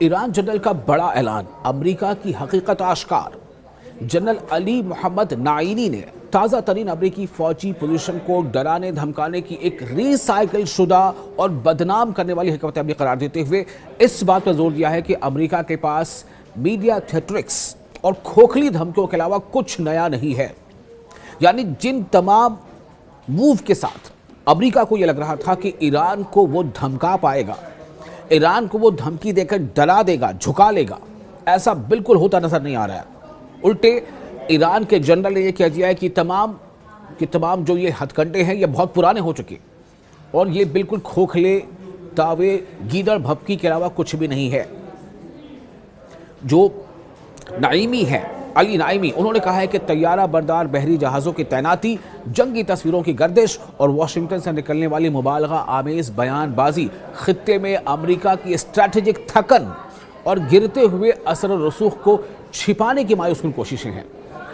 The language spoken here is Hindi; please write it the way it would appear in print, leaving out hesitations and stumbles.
ईरान जनरल का बड़ा ऐलान, अमेरिका की हकीकत आश्कार। जनरल अली मोहम्मद नाइनी ने ताज़ा तरीन अमेरिकी फौजी पोजीशन को डराने धमकाने की एक रिसाइकिल शुदा और बदनाम करने वाली हकीकत अमली करार देते हुए इस बात पर जोर दिया है कि अमेरिका के पास मीडिया थेट्रिक्स और खोखली धमकियों के अलावा कुछ नया नहीं है। यानी जिन तमाम मूव के साथ अमेरिका को यह लग रहा था कि ईरान को वो धमका पाएगा, ईरान को वो धमकी देकर डरा देगा, झुका लेगा, ऐसा बिल्कुल होता नजर नहीं आ रहा है। उल्टे ईरान के जनरल ने यह कह दिया है कि तमाम जो ये हथकंडे हैं ये बहुत पुराने हो चुके और ये बिल्कुल खोखले दावे गीदड़ भपकी के अलावा कुछ भी नहीं है। जो नाइमी है, अली नाइमी, उन्होंने कहा है कि तैयारा बरदार बहरी जहाज़ों की तैनाती, जंगी तस्वीरों की गर्दिश और वाशिंगटन से निकलने वाली मुबालगा आमेज बयानबाजी खित्ते में अमेरिका की स्ट्रैटेजिक थकन और गिरते हुए असर और रसूख को छिपाने की मायूस कोशिशें हैं।